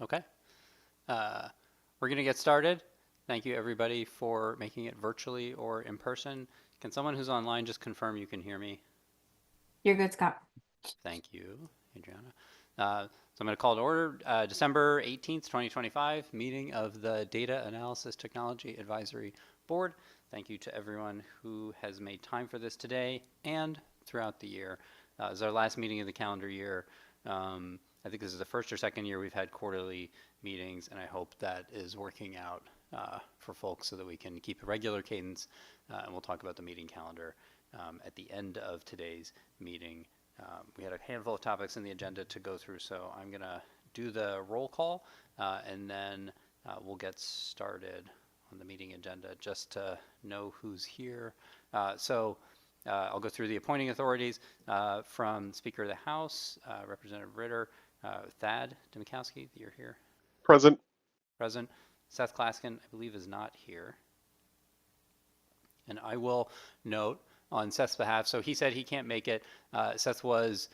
Okay. Uh, we're going to get started. Thank you, everybody, for making it virtually or in person. Can someone who's online just confirm you can hear me? You're good, Scott. Thank you, Adriana. So I'm going to call to order December 18th, 2025, meeting of the Data Analysis Technology Advisory Board. Thank you to everyone who has made time for this today and throughout the year. This is our last meeting of the calendar year. I think this is the first or second year we've had quarterly meetings, and I hope that is working out for folks so that we can keep a regular cadence. And we'll talk about the meeting calendar at the end of today's meeting. We had a handful of topics in the agenda to go through, so I'm going to do the roll call, and then we'll get started on the meeting agenda just to know who's here. I'll go through the appointing authorities from Speaker of the House, Representative Ritter, Thad Demikowski, you're here. Present. Present. Seth Klaskin, I believe, is not here. And I will note on Seth's behalf, so he said he can't make it. Seth was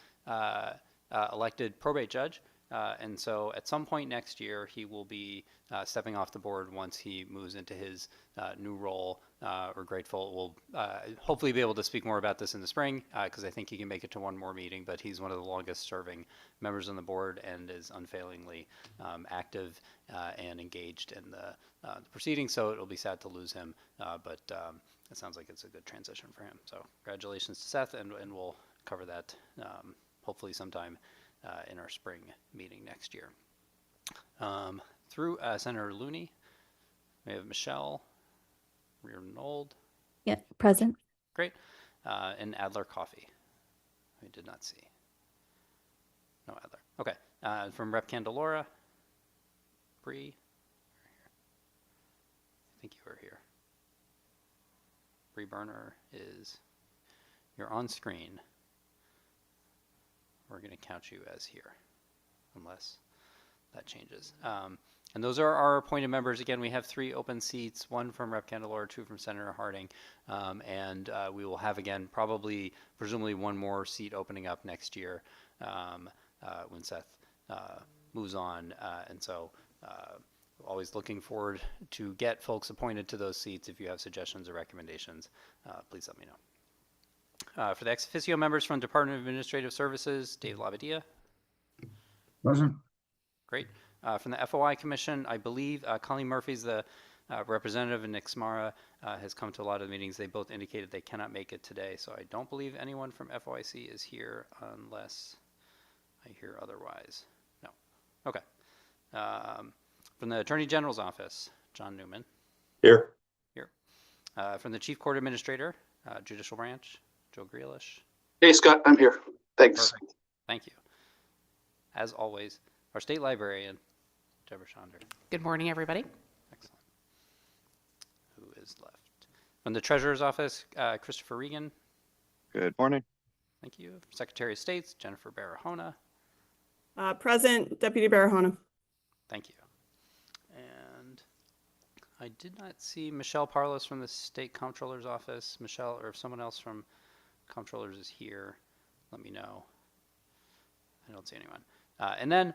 elected probate judge, and so at some point next year, he will be stepping off the board once he moves into his new role. We're grateful. We'll hopefully be able to speak more about this in the spring, because I think he can make it to one more meeting, but he's one of the longest serving members on the board and is unfailingly active and engaged in the proceedings, so it'll be sad to lose him, but it sounds like it's a good transition for him. So congratulations to Seth, and we'll cover that hopefully sometime in our spring meeting next year. Through Senator Looney, we have Michelle Rearnold. Yeah, present. Great. And Adler Coffee. I did not see. No Adler. Okay. From Rep. Candelora, Bree. I think you were here. Bree Burner is, you're on screen. We're going to count you as here, unless that changes. And those are our appointed members. Again, we have 3 open seats, 1 from Rep. Candelora, 2 from Senator Harding. And we will have, again, presumably 1 more seat opening up next year when Seth moves on. And so always looking forward to get folks appointed to those seats. If you have suggestions or recommendations, please let me know. For the ex officio members from Department of Administrative Services, Dave Labadia. Present. Great. From the FOI Commission, I believe Colleen Murphy's the representative, and Nick Smara has come to a lot of the meetings. They both indicated they cannot make it today, so I don't believe anyone from FOIC is here unless I hear otherwise. No. Okay. From the Attorney General's Office, John Newman. Here. Here. From the Chief Court Administrator, Judicial Branch, Joe Grealish. Hey, Scott, I'm here. Thanks. Perfect. Thank you. As always, our State Librarian, Deborah Schonder. Good morning, everybody. Excellent. Who is left? From the Treasurer's Office, Christopher Regan. Good morning. Thank you. Secretary of State, Jennifer Barahona. Present, Deputy Barahona. Thank you. And I did not see Michelle Parlos from the State Comptroller's Office. Michelle, or if someone else from Comptrollers is here, let me know. I don't see anyone. And then,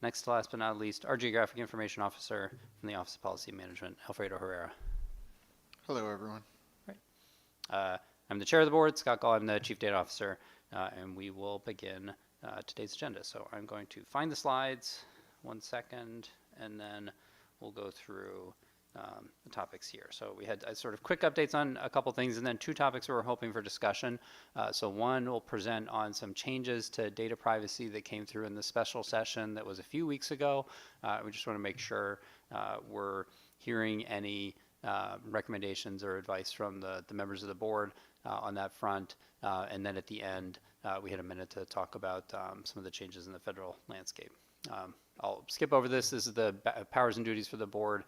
next to last but not least, our Geographic Information Officer from the Office of Policy Management, Alfredo Herrera. Hello, everyone. Right. I'm the chair of the board, Scott Gall. I'm the Chief Data Officer, and we will begin today's agenda. So I'm going to find the slides, 1 second, and then we'll go through the topics here. So we had sort of quick updates on a couple things, and then 2 topics we were hoping for discussion. So one will present on some changes to data privacy that came through in the special session that was a few weeks ago. We just want to make sure we're hearing any recommendations or advice from the members of the board on that front. And then at the end, we had a minute to talk about some of the changes in the federal landscape. I'll skip over this. This is the powers and duties for the board.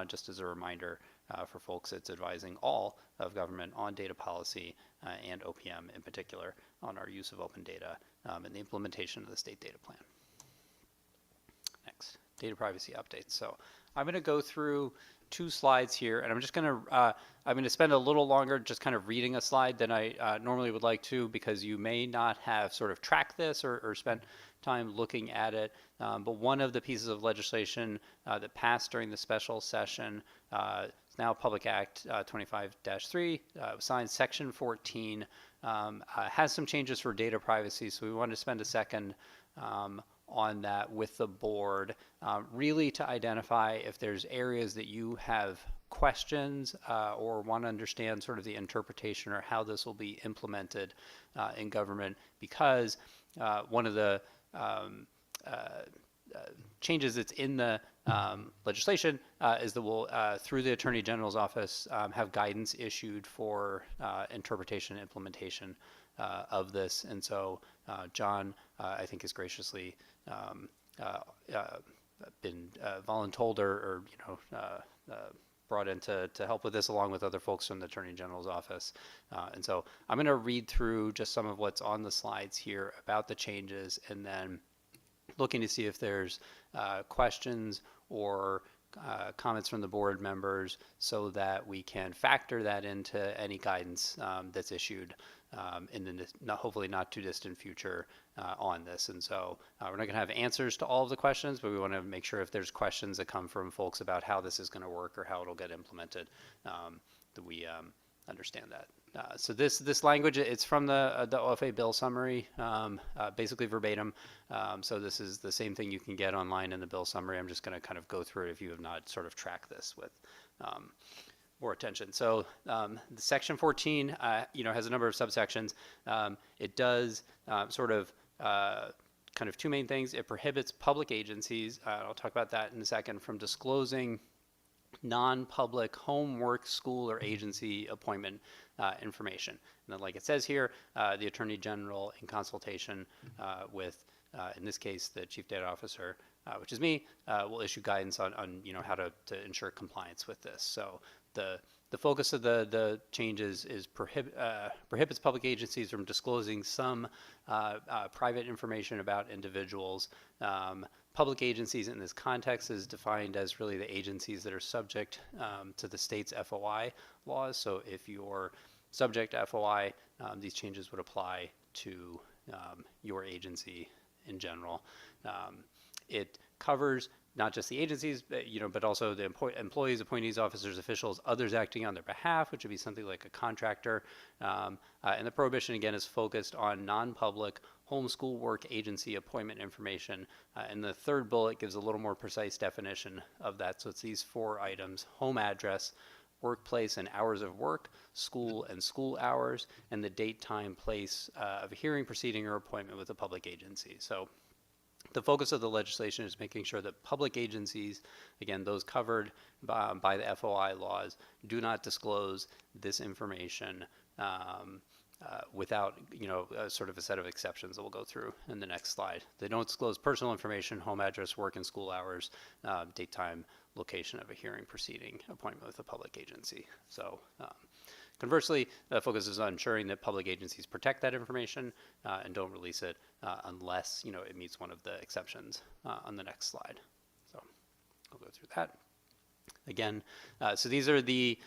Just as a reminder for folks, it's advising all of government on data policy and OPM in particular on our use of open data and the implementation of the state data plan. Next, data privacy updates. So I'm going to go through two slides here, and I'm just going to spend a little longer just kind of reading a slide than I normally would like to, because you may not have sort of tracked this or spent time looking at it. But one of the pieces of legislation that passed during the special session, is now Public Act 25-3, signed Section 14, has some changes for data privacy. So we wanted to spend a second on that with the board, really to identify if there's areas that you have questions or want to understand sort of the interpretation or how this will be implemented in government, because one of the changes that's in the legislation is that we'll, through the Attorney General's office, have guidance issued for interpretation and implementation of this. And so John, I think, has graciously been voluntold or brought in to help with this, along with other folks from the Attorney General's office. And so I'm going to read through just some of what's on the slides here about the changes, and then looking to see if there's questions or comments from the board members, so that we can factor that into any guidance that's issued in the hopefully not too distant future on this. And so we're not going to have answers to all of the questions, but we want to make sure if there's questions that come from folks about how this is going to work or how it'll get implemented, that we understand that. So this language, it's from the OFA bill summary, basically verbatim. So this is the same thing you can get online in the bill summary. I'm just going to kind of go through it if you have not sort of tracked this with more attention. So the Section 14, has a number of subsections. It does sort of kind of two main things. It prohibits public agencies, I'll talk about that in a second, from disclosing non-public home, work, school, or agency appointment information. And then, like it says here, the Attorney General, in consultation with, in this case, the Chief Data Officer, which is me, will issue guidance on how to ensure compliance with this. So the focus of the changes is prohibits public agencies from disclosing some private information about individuals. Public agencies in this context is defined as really the agencies that are subject to the state's FOI laws. So if you're subject to FOI, these changes would apply to your agency in general. It covers not just the agencies, but also the employees, appointees, officers, officials, others acting on their behalf, which would be something like a contractor. And the prohibition, again, is focused on non-public homeschool work agency appointment information. And the third bullet gives a little more precise definition of that. So it's these 4 items: home address, workplace and hours of work, school and school hours, and the date, time, place of a hearing, proceeding, or appointment with a public agency. So the focus of the legislation is making sure that public agencies, again, those covered by the FOI laws, do not disclose this information without, sort of a set of exceptions that we'll go through in the next slide. They don't disclose personal information, home address, work and school hours, date, time, location of a hearing, proceeding, appointment with a public agency. So conversely, the focus is on ensuring that public agencies protect that information and don't release it unless it meets one of the exceptions on the next slide. So I'll go through that. Again, so these are the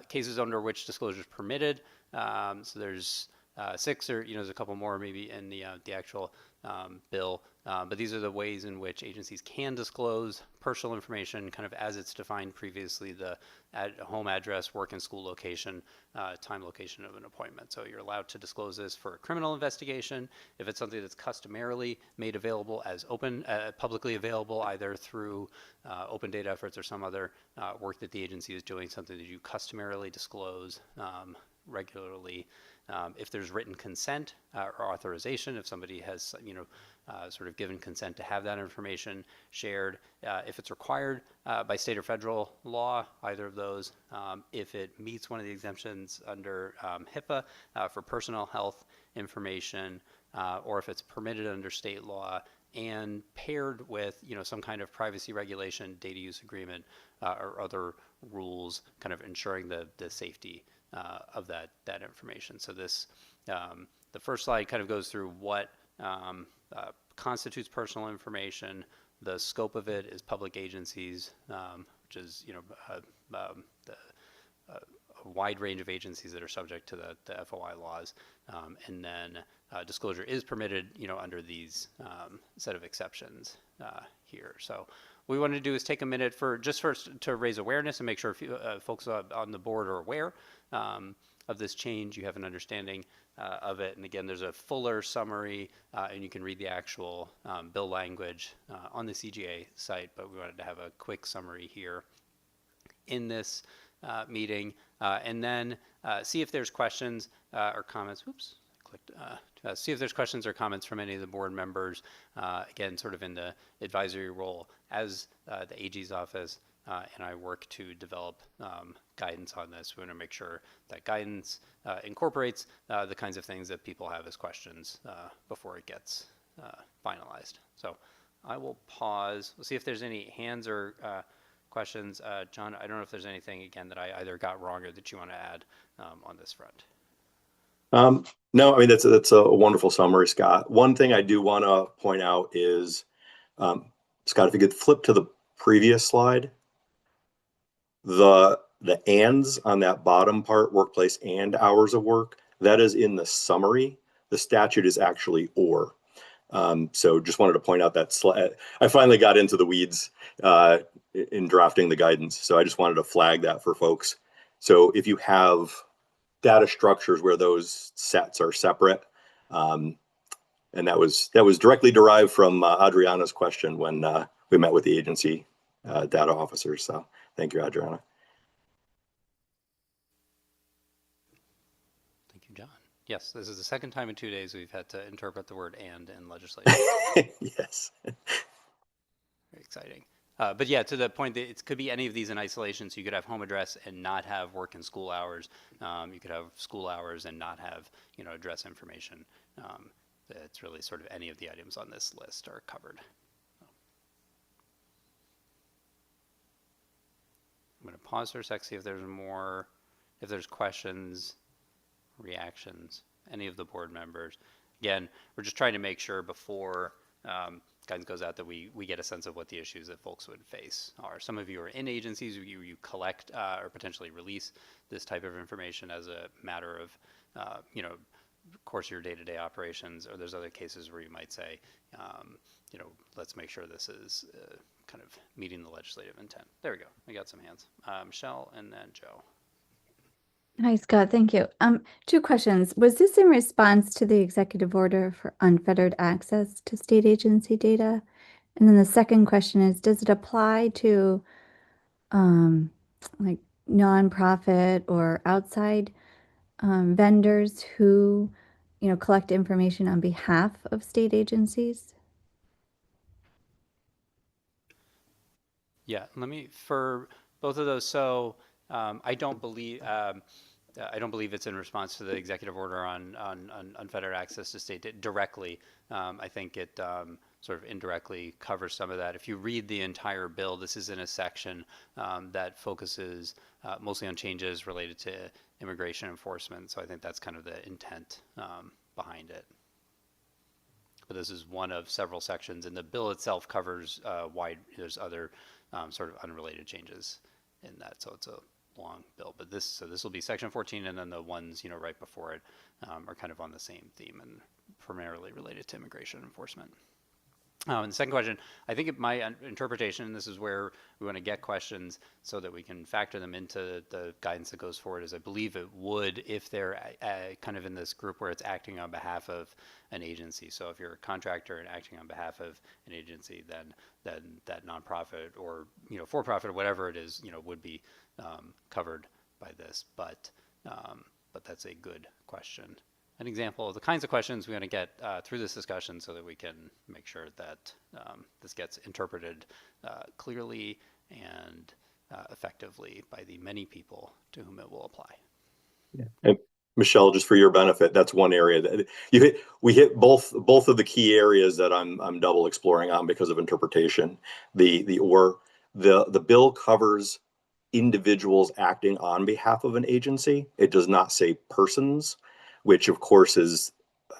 cases under which disclosure is permitted. So there's 6, or there's a couple more maybe in the actual bill, but these are the ways in which agencies can disclose personal information, kind of as it's defined previously: the home address, work and school location, time, location of an appointment. So you're allowed to disclose this for a criminal investigation if it's something that's customarily made available as publicly available, either through open data efforts or some other work that the agency is doing, something that you customarily disclose regularly. If there's written consent or authorization, if somebody has sort of given consent to have that information shared, if it's required by state or federal law, either of those, if it meets one of the exemptions under HIPAA for personal health information, or if it's permitted under state law, and paired with some kind of privacy regulation, data use agreement, or other rules, kind of ensuring the safety of that information. So this, the first slide kind of goes through what constitutes personal information. The scope of it is public agencies, which is, a wide range of agencies that are subject to the FOI laws. And then disclosure is permitted, under these set of exceptions here. So what we want to do is take a minute first to raise awareness and make sure folks on the board are aware of this change. You have an understanding of it. And again, there's a fuller summary, and you can read the actual bill language on the CGA site, but we wanted to have a quick summary here in this meeting, and then see if there's questions or comments. Oops, I clicked. See if there's questions or comments from any of the board members. Again, sort of in the advisory role as the AG's office, and I work to develop guidance on this. We want to make sure that guidance incorporates the kinds of things that people have as questions before it gets finalized. So I will pause. We'll see if there's any hands or questions. John, I don't know if there's anything, again, that I either got wrong or that you want to add on this front. No, I mean, that's a wonderful summary, Scott. One thing I do want to point out is, Scott, if you could flip to the previous slide, the ands on that bottom part, workplace and hours of work, that is in the summary. The statute is actually or. So just wanted to point out that I finally got into the weeds in drafting the guidance. So I just wanted to flag that for folks. So if you have data structures where those sets are separate, and that was directly derived from Adriana's question when we met with the agency data officers. So thank you, Adriana. Thank you, John. Yes, this is the second time in 2 days we've had to interpret the word "and" in legislation. Yes. Very exciting. But yeah, to the point that it could be any of these in isolation. So you could have home address and not have work and school hours. You could have school hours and not have, address information. It's really sort of any of the items on this list are covered. I'm going to pause for a sec, see if there's more, if there's questions, reactions, any of the board members. Again, we're just trying to make sure before guidance goes out that we get a sense of what the issues that folks would face are. Some of you are in agencies where you collect or potentially release this type of information as a matter of, course of your day-to-day operations, or there's other cases where you might say, let's make sure this is kind of meeting the legislative intent. There we go. We got some hands. Michelle and then Joe. Hi, Scott. Thank you. 2 questions. Was this in response to the executive order for unfettered access to state agency data? And then the second question is, does it apply to like nonprofit or outside vendors who, collect information on behalf of state agencies? Yeah, for both of those. So I don't believe it's in response to the executive order on unfettered access to state data directly. I think it sort of indirectly covers some of that. If you read the entire bill, this is in a section that focuses mostly on changes related to immigration enforcement. So I think that's kind of the intent behind it. But this is one of several sections, and the bill itself covers there's other sort of unrelated changes in that. So it's a long bill, but this will be section 14, and then the ones right before it are kind of on the same theme and primarily related to immigration enforcement. And the second question, I think my interpretation, and this is where we want to get questions so that we can factor them into the guidance that goes forward, is I believe it would if they're kind of in this group where it's acting on behalf of an agency. So if you're a contractor and acting on behalf of an agency, then that nonprofit or for-profit or whatever it is, would be covered by this. But that's a good question. An example of the kinds of questions we want to get through this discussion so that we can make sure that this gets interpreted clearly and effectively by the many people to whom it will apply. Yeah. And Michelle, just for your benefit, that's one area that we hit both of the key areas that I'm double exploring on because of interpretation. The bill covers individuals acting on behalf of an agency. It does not say persons, which of course is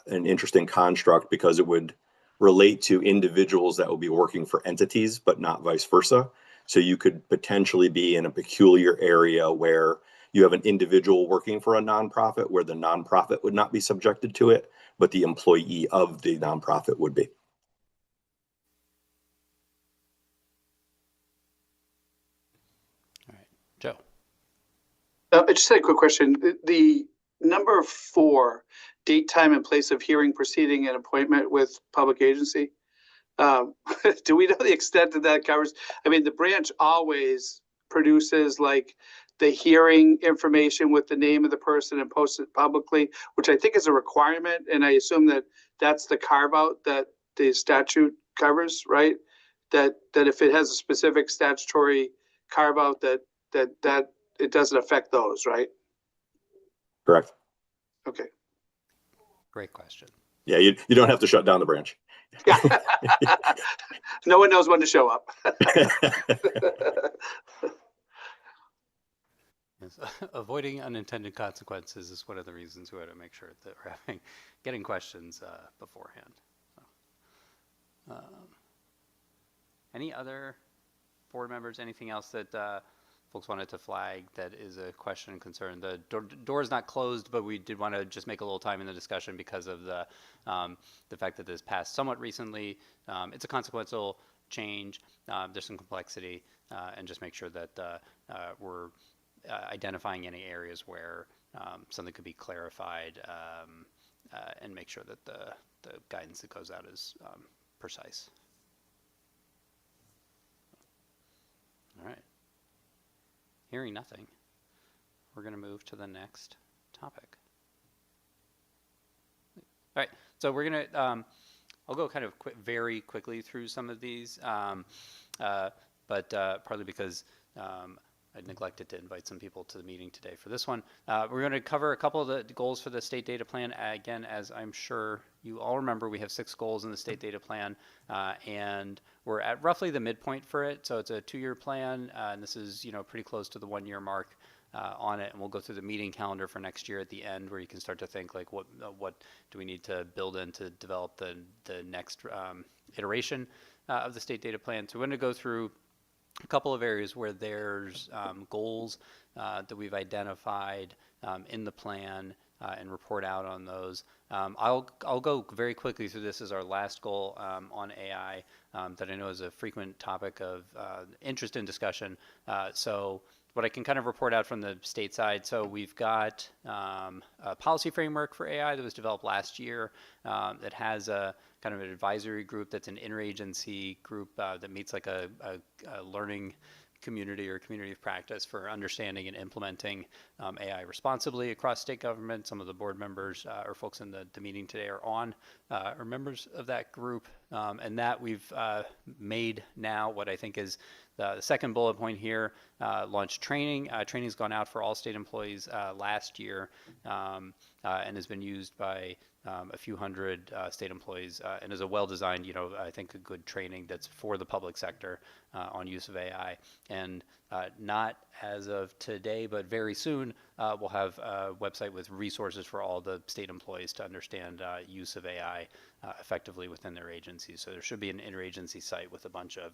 an interesting construct because it would relate to individuals that will be working for entities, but not vice versa. So you could potentially be in a peculiar area where you have an individual working for a nonprofit where the nonprofit would not be subjected to it, but the employee of the nonprofit would be. All right, Joe. I just had a quick question. The number 4, date, time, and place of hearing, proceeding, and appointment with public agency. Do we know the extent that that covers? I mean, the branch always produces like the hearing information with the name of the person and posts it publicly, which I think is a requirement. And I assume that that's the carve out that the statute covers, right? That if it has a specific statutory carve out that it doesn't affect those, right? Correct. Okay. Great question. Yeah, you don't have to shut down the branch. Yeah. No one knows when to show up. Yes. Avoiding unintended consequences is one of the reasons we want to make sure that we're getting questions beforehand. So, any other board members? Anything else that folks wanted to flag that is a question and concern? The door is not closed, but we did want to just make a little time in the discussion because of the fact that this passed somewhat recently. It's a consequential change. There's some complexity, and just make sure that we're identifying any areas where something could be clarified, and make sure that the guidance that goes out is precise. All right. Hearing nothing, we're going to move to the next topic. All right, so we're going to, I'll go kind of very quickly through some of these, but partly because I neglected to invite some people to the meeting today for this one. We're going to cover a couple of the goals for the state data plan. Again, as I'm sure you all remember, we have 6 goals in the state data plan, and we're at roughly the midpoint for it. So it's a 2-year plan, and this is pretty close to the 1-year mark on it. And we'll go through the meeting calendar for next year at the end, where you can start to think like, what do we need to build in to develop the next iteration of the state data plan. So we're going to go through a couple of areas where there's goals that we've identified in the plan and report out on those. I'll go very quickly through this as our last goal on AI that I know is a frequent topic of interest and discussion. So what I can kind of report out from the state side, so we've got a policy framework for AI that was developed last year that has a kind of an advisory group that's an interagency group that meets like a learning community or community of practice for understanding and implementing AI responsibly across state government. Some of the board members or folks in the meeting today are members of that group, and that we've made now what I think is the second bullet point here, launched training. Training's gone out for all state employees last year and has been used by a few hundred state employees and is a well-designed, I think a good training that's for the public sector on use of AI. And not as of today, but very soon, we'll have a website with resources for all the state employees to understand use of AI effectively within their agencies. So there should be an interagency site with a bunch of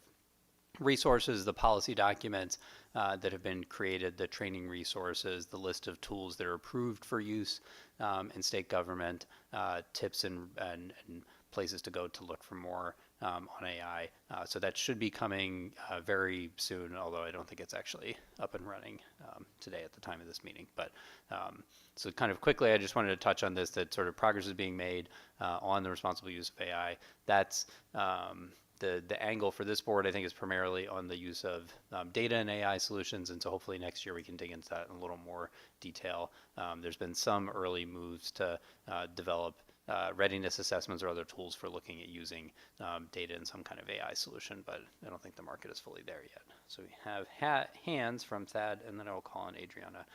resources, the policy documents that have been created, the training resources, the list of tools that are approved for use in state government, tips and places to go to look for more on AI. So that should be coming very soon, although I don't think it's actually up and running today at the time of this meeting. But so kind of quickly, I just wanted to touch on this, that sort of progress is being made on the responsible use of AI. That's the angle for this board, I think, is primarily on the use of data and AI solutions, and so hopefully next year we can dig into that in a little more detail. There's been some early moves to develop readiness assessments or other tools for looking at using data in some kind of AI solution, but I don't think the market is fully there yet. So we have hands from Thad, and then I will call on Adriana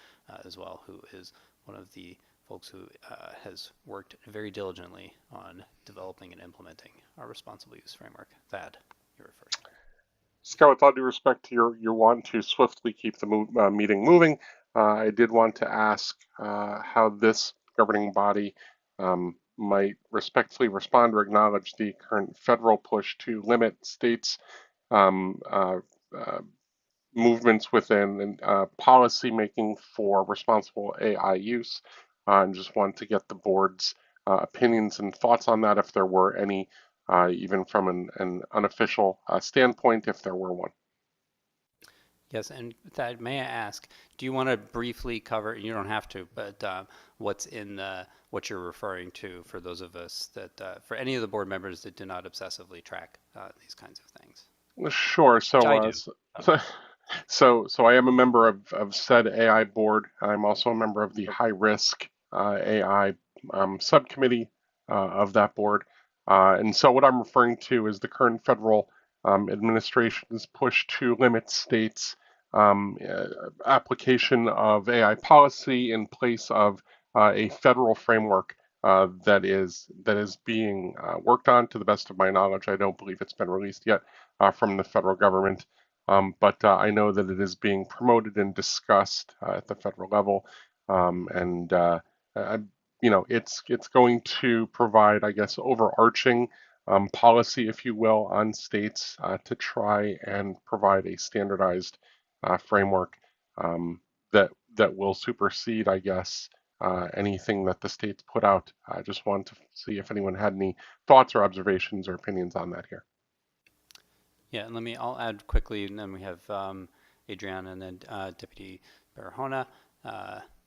as well, who is one of the folks who has worked very diligently on developing and implementing our responsible use framework. Thad, you're first. Scott, with all due respect to your want to swiftly keep the meeting moving, I did want to ask how this governing body might respectfully respond or acknowledge the current federal push to limit states' movements within policy making for responsible AI use, and just want to get the board's opinions and thoughts on that, if there were any, even from an unofficial standpoint, if there were one. Yes, and Thad, may I ask, do you want to briefly cover, you don't have to, but what's in what you're referring to for those of us that, for any of the board members that do not obsessively track these kinds of things? Sure. Which I do. So I am a member of said AI board. I'm also a member of the high risk AI subcommittee of that board. And so what I'm referring to is the current federal administration's push to limit states' application of AI policy in place of a federal framework that is being worked on. To the best of my knowledge, I don't believe it's been released yet from the federal government. But I know that it is being promoted and discussed at the federal level, it's going to provide, I guess, overarching policy, if you will, on states to try and provide a standardized framework that will supersede, I guess, anything that the states put out. I just want to see if anyone had any thoughts or observations or opinions on that here. Yeah, and I'll add quickly, and then we have Adriana and then Deputy Barahona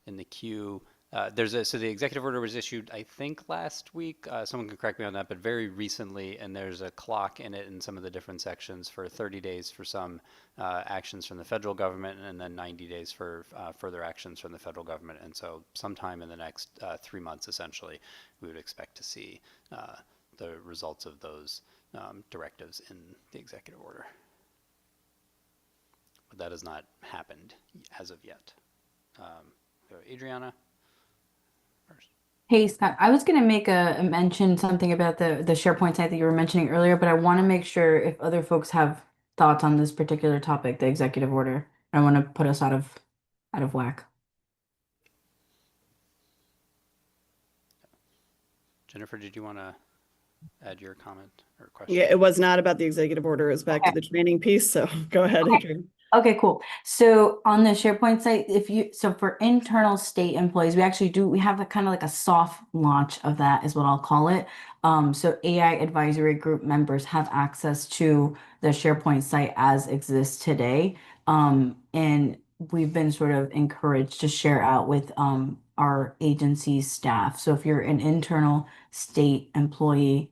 in the queue. So the executive order was issued, I think, last week. Someone can correct me on that, but very recently, and there's a clock in it in some of the different sections for 30 days for some actions from the federal government, and then 90 days for further actions from the federal government. And so sometime in the next 3 months, essentially, we would expect to see the results of those directives in the executive order. But that has not happened as of yet. Adriana first. Hey, Scott, I was going to make a mention something about the SharePoint site that you were mentioning earlier, but I want to make sure if other folks have thoughts on this particular topic, the executive order. I want to put us out of whack. Jennifer, did you want to add your comment or question? Yeah, it was not about the executive order. It was back to the training piece. So go ahead, Adrian. Okay, cool. So on the SharePoint site, so for internal state employees, we have a kind of like a soft launch of that is what I'll call it. So AI advisory group members have access to the SharePoint site as exists today. And we've been sort of encouraged to share out with our agency staff. So if you're an internal state employee,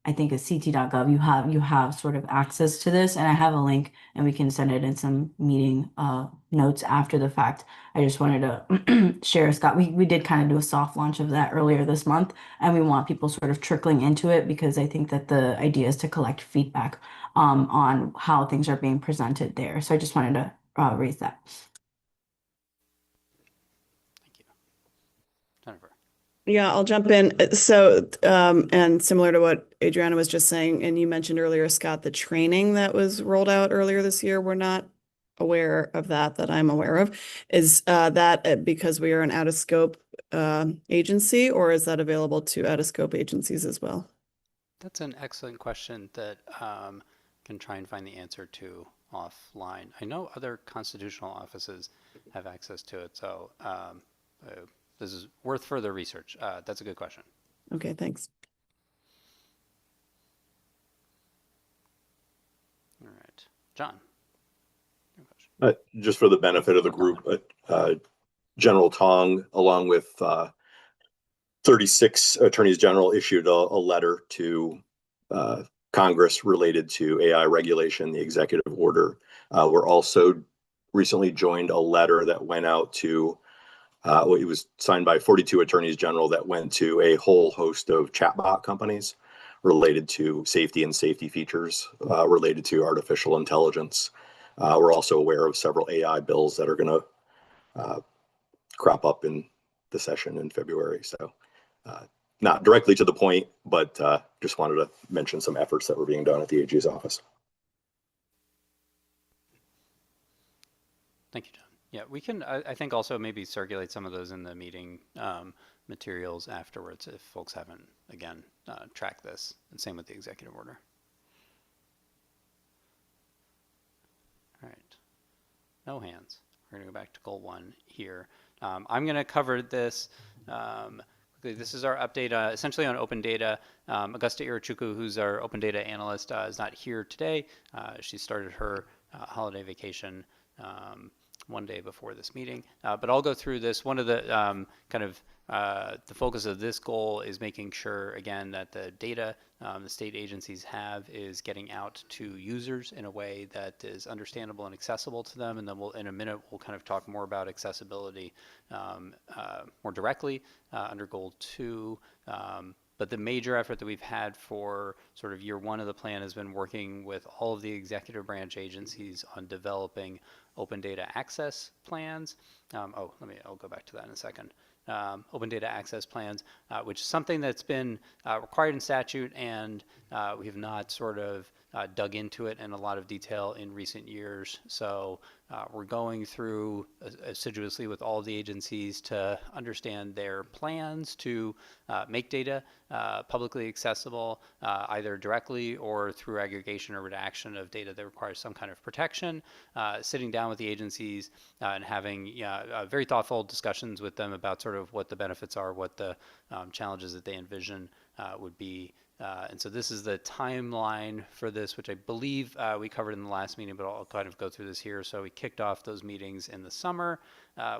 I think it's ct.gov, you have sort of access to this, and I have a link and we can send it in some meeting notes after the fact. I just wanted to share, Scott, we did kind of do a soft launch of that earlier this month, and we want people sort of trickling into it because I think that the idea is to collect feedback on how things are being presented there. So I just wanted to raise that. Thank you. Jennifer. Yeah, I'll jump in. So, and similar to what Adriana was just saying, and you mentioned earlier, Scott, the training that was rolled out earlier this year, we're not aware of that I'm aware of. Is that because we are an out-of-scope agency, or is that available to out-of-scope agencies as well? That's an excellent question that can try and find the answer to offline. I know other constitutional offices have access to it, so this is worth further research. That's a good question. Okay, thanks. All right. John. Just for the benefit of the group, General Tong, along with 36 attorneys general, issued a letter to Congress related to AI regulation, the executive order. We're also recently joined a letter that went out to it was signed by 42 attorneys general that went to a whole host of chatbot companies related to safety and safety features related to artificial intelligence. We're also aware of several AI bills that are going to crop up in the session in February. So not directly to the point, but just wanted to mention some efforts that were being done at the AG's office. Thank you, John. Yeah, we can, I think, also maybe circulate some of those in the meeting materials afterwards if folks haven't, again, tracked this. And same with the executive order. All right. No hands. We're going to go back to goal 1 here. I'm going to cover this. This is our update essentially on open data. Augusta Irachuku, who's our open data analyst, is not here today. She started her holiday vacation 1 day before this meeting. But I'll go through this. One of the the focus of this goal is making sure, again, that the data the state agencies have is getting out to users in a way that is understandable and accessible to them. And then in a minute, we'll kind of talk more about accessibility more directly under goal 2. But the major effort that we've had for sort of year 1 of the plan has been working with all of the executive branch agencies on developing open data access plans. I'll go back to that in a second. Open data access plans, which is something that's been required in statute, and we have not sort of dug into it in a lot of detail in recent years. So we're going through assiduously with all of the agencies to understand their plans to make data publicly accessible, either directly or through aggregation or redaction of data that requires some kind of protection, sitting down with the agencies and having very thoughtful discussions with them about sort of what the benefits are, what the challenges that they envision would be. And so this is the timeline for this, which I believe we covered in the last meeting, but I'll kind of go through this here. So we kicked off those meetings in the summer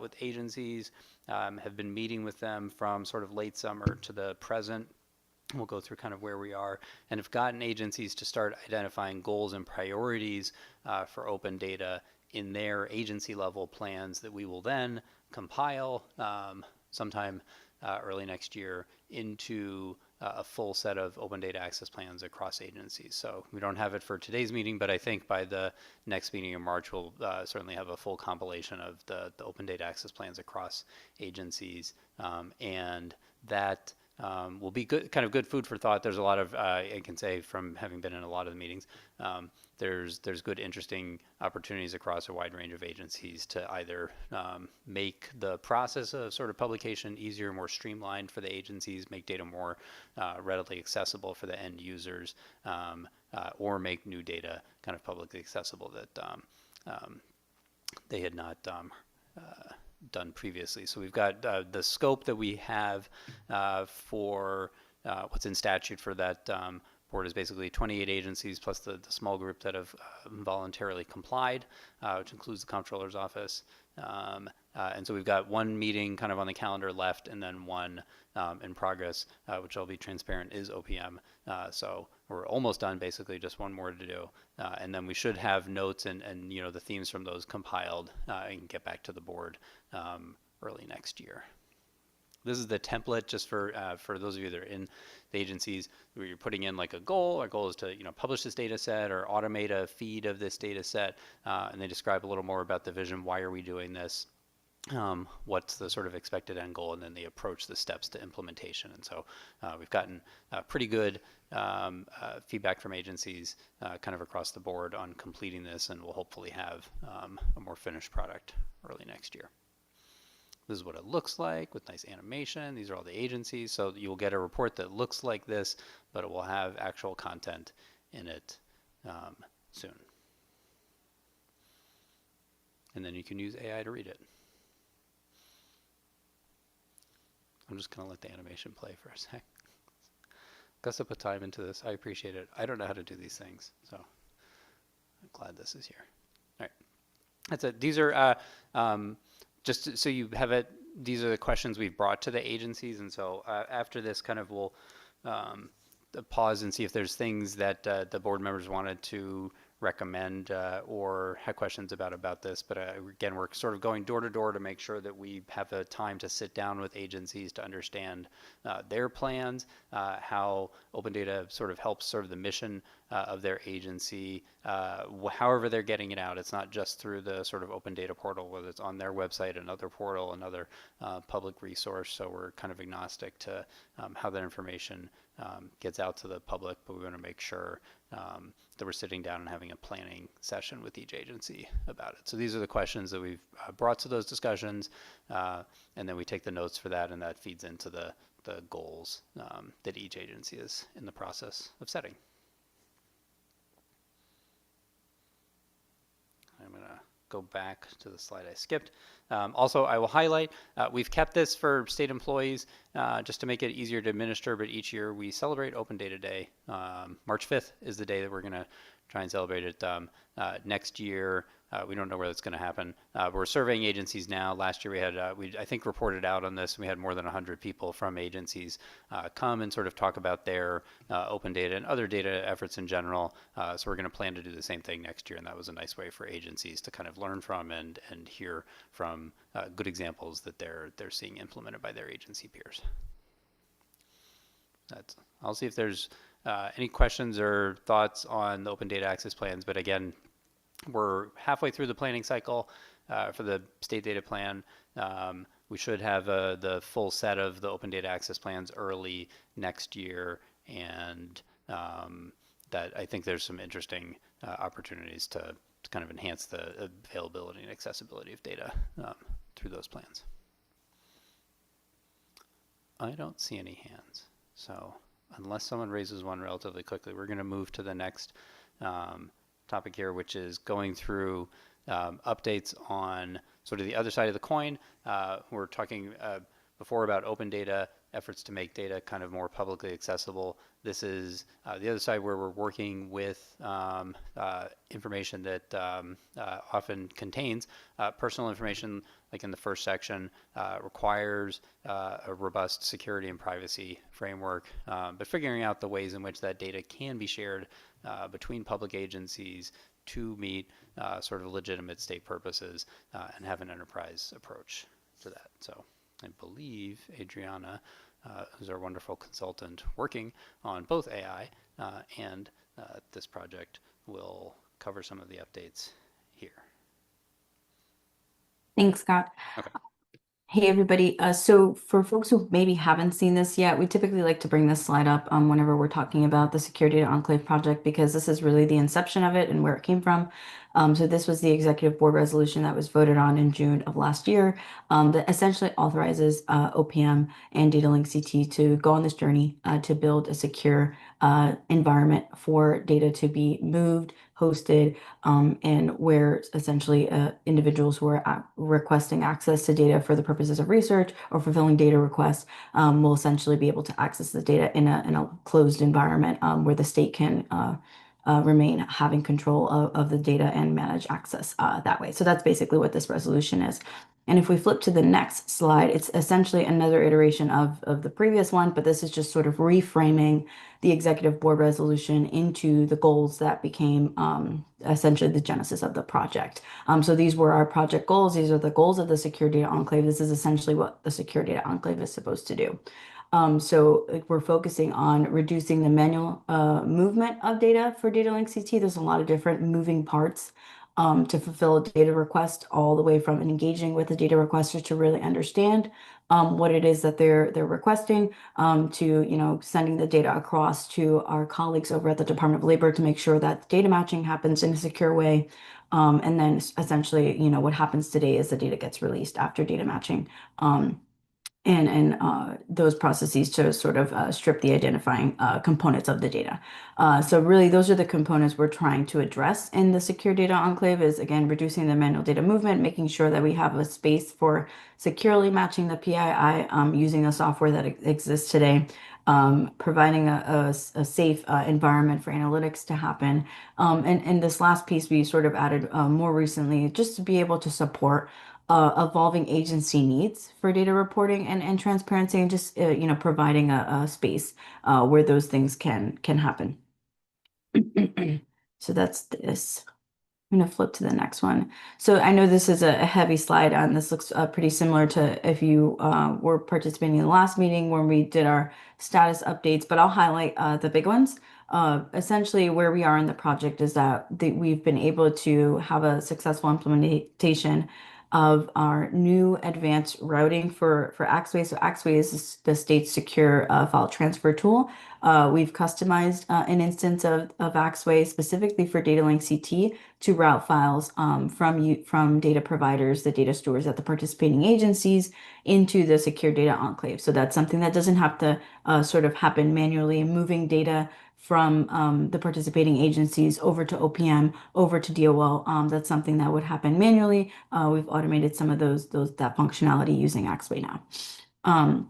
with agencies, have been meeting with them from sort of late summer to the present. We'll go through kind of where we are, and have gotten agencies to start identifying goals and priorities for open data in their agency level plans that we will then compile sometime early next year into a full set of open data access plans across agencies. So we don't have it for today's meeting, but I think by the next meeting in March, we'll certainly have a full compilation of the open data access plans across agencies. And that will be good, kind of good food for thought. There's a lot of, I can say from having been in a lot of the meetings, there's good, interesting opportunities across a wide range of agencies to either make the process of sort of publication easier, more streamlined for the agencies, make data more readily accessible for the end users, or make new data kind of publicly accessible that they had not done previously. So we've got the scope that we have for what's in statute for that board is basically 28 agencies plus the small group that have voluntarily complied, which includes the comptroller's office. And so we've got one meeting kind of on the calendar left, and then one in progress, which I'll be transparent is OPM. So we're almost done, basically just one more to do. And then we should have notes and the themes from those compiled and get back to the board early next year. This is the template just for those of you that are in the agencies where you're putting in like a goal. Our goal is to publish this data set or automate a feed of this data set, and they describe a little more about the vision. Why are we doing this? What's the sort of expected end goal, and then they approach the steps to implementation. And so we've gotten pretty good feedback from agencies kind of across the board on completing this, and we'll hopefully have a more finished product early next year. This is what it looks like with nice animation. These are all the agencies. So you'll get a report that looks like this, but it will have actual content in it soon. And then you can use AI to read it. I'm just going to let the animation play for a sec. Gus put time into this. I appreciate it. I don't know how to do these things, so I'm glad this is here. All right. That's it. These are just so you have it, these are the questions we've brought to the agencies. And so after this kind of we'll pause and see if there's things that the board members wanted to recommend or had questions about this. But again, we're sort of going door to door to make sure that we have a time to sit down with agencies to understand their plans, how open data sort of helps serve the mission of their agency, however they're getting it out. It's not just through the sort of open data portal, whether it's on their website, another portal, another public resource. So we're kind of agnostic to how that information gets out to the public, but we want to make sure that we're sitting down and having a planning session with each agency about it. So these are the questions that we've brought to those discussions, and then we take the notes for that, and that feeds into the goals that each agency is in the process of setting. I'm going to go back to the slide I skipped. Also, I will highlight, we've kept this for state employees just to make it easier to administer, but each year we celebrate Open Data Day. March 5th is the day that we're going to try and celebrate it. Next year, we don't know where that's going to happen. We're surveying agencies now. Last year we had, I think, reported out on this. We had more than 100 people from agencies come and sort of talk about their open data and other data efforts in general. So we're going to plan to do the same thing next year, and that was a nice way for agencies to kind of learn from and hear from good examples that they're seeing implemented by their agency peers. I'll see if there's any questions or thoughts on the open data access plans, but again, we're halfway through the planning cycle for the state data plan. We should have the full set of the open data access plans early next year, and that I think there's some interesting opportunities to kind of enhance the availability and accessibility of data through those plans. I don't see any hands, so unless someone raises one relatively quickly, we're going to move to the next topic here, which is going through updates on sort of the other side of the coin. We're talking before about open data, efforts to make data kind of more publicly accessible. This is the other side where we're working with information that often contains personal information, like in the first section, requires a robust security and privacy framework, but figuring out the ways in which that data can be shared between public agencies to meet sort of legitimate state purposes and have an enterprise approach to that. So I believe Adriana, who's our wonderful consultant working on both AI and this project, will cover some of the updates here. Thanks, Scott. Okay. Hey, everybody. So for folks who maybe haven't seen this yet, we typically like to bring this slide up whenever we're talking about the Secure Data Enclave project, because this is really the inception of it and where it came from. So this was the executive board resolution that was voted on in June of last year that essentially authorizes OPM and DataLink CT to go on this journey to build a secure environment for data to be moved, hosted, and where essentially individuals who are requesting access to data for the purposes of research or fulfilling data requests will essentially be able to access the data in a closed environment where the state can remain having control of the data and manage access that way. So that's basically what this resolution is. And if we flip to the next slide, it's essentially another iteration of the previous one, but this is just sort of reframing the executive board resolution into the goals that became essentially the genesis of the project. So these were our project goals. These are the goals of the Secure Data Enclave. This is essentially what the Secure Data Enclave is supposed to do. So we're focusing on reducing the manual movement of data for DataLink CT. There's a lot of different moving parts to fulfill a data request, all the way from engaging with the data requester to really understand what it is that they're requesting, to sending the data across to our colleagues over at the Department of Labor to make sure that data matching happens in a secure way. And then essentially, what happens today is the data gets released after data matching. And those processes to sort of strip the identifying components of the data. So really, those are the components we're trying to address in the Secure Data Enclave, is again, reducing the manual data movement, making sure that we have a space for securely matching the PII using the software that exists today, providing a safe environment for analytics to happen. And this last piece we sort of added more recently, just to be able to support evolving agency needs for data reporting and transparency, and just providing a space where those things can happen. So that's this. I'm going to flip to the next one. So I know this is a heavy slide, and this looks pretty similar to if you were participating in the last meeting when we did our status updates, but I'll highlight the big ones. Essentially, where we are in the project is that we've been able to have a successful implementation of our new advanced routing for Axway. So Axway is the state's secure file transfer tool. We've customized an instance of Axway specifically for data link CT to route files from data providers, the data stores at the participating agencies, into the secure data enclave. So that's something that doesn't have to sort of happen manually, moving data from the participating agencies over to OPM, over to DOL. That's something that would happen manually. We've automated some of that functionality using Axway now.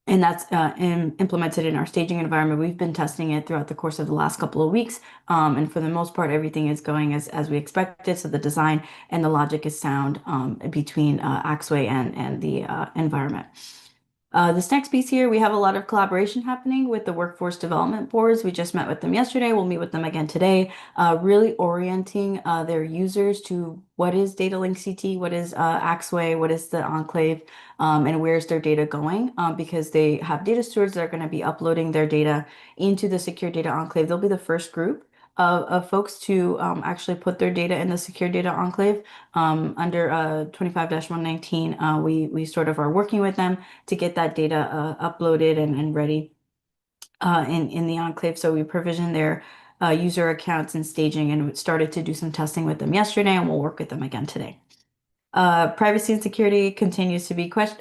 And that's implemented in our staging environment. We've been testing it throughout the course of the last couple of weeks. And for the most part, everything is going as we expected. So the design and the logic is sound between Axway and the environment. This next piece here, we have a lot of collaboration happening with the workforce development boards. We just met with them yesterday. We'll meet with them again today, really orienting their users to what is data link CT, what is Axway, what is the enclave, and where's their data going, because they have data stewards that are going to be uploading their data into the secure data enclave. They'll be the first group of folks to actually put their data in the secure data enclave under 25-119. We sort of are working with them to get that data uploaded and ready in the enclave. So we provisioned their user accounts and staging and started to do some testing with them yesterday, and we'll work with them again today. Privacy and security continues to be questions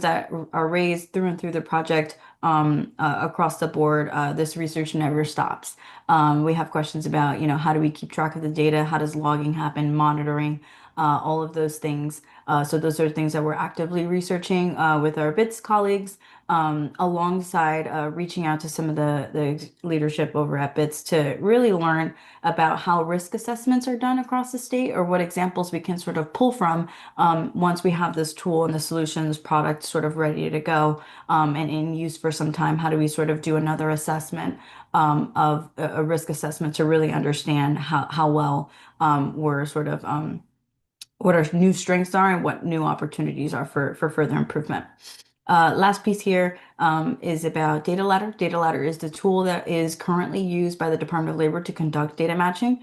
that are raised through and through the project across the board. This research never stops. We have questions about, how do we keep track of the data? How does logging happen? Monitoring, all of those things. So those are things that we're actively researching with our BITS colleagues, alongside reaching out to some of the leadership over at BITS to really learn about how risk assessments are done across the state, or what examples we can sort of pull from once we have this tool and the solutions product sort of ready to go and in use for some time. How do we sort of do another assessment of a risk assessment to really understand how well we're sort of what our new strengths are and what new opportunities are for further improvement. Last piece here is about Data Ladder. Data Ladder is the tool that is currently used by the Department of Labor to conduct data matching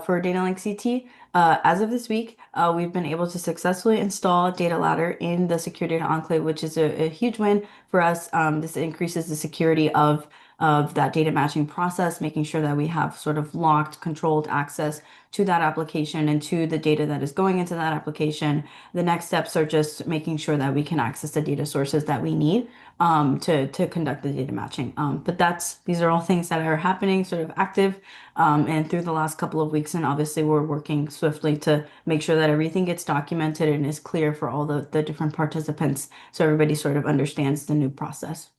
for Data Link CT. As of this week, we've been able to successfully install Data Ladder in the Secure Data Enclave, which is a huge win for us. This increases the security of that data matching process, making sure that we have sort of locked, controlled access to that application and to the data that is going into that application. The next steps are just making sure that we can access the data sources that we need to conduct the data matching. But these are all things that are happening sort of active and through the last couple of weeks. And obviously we're working swiftly to make sure that everything gets documented and is clear for all the different participants, so everybody sort of understands the new process.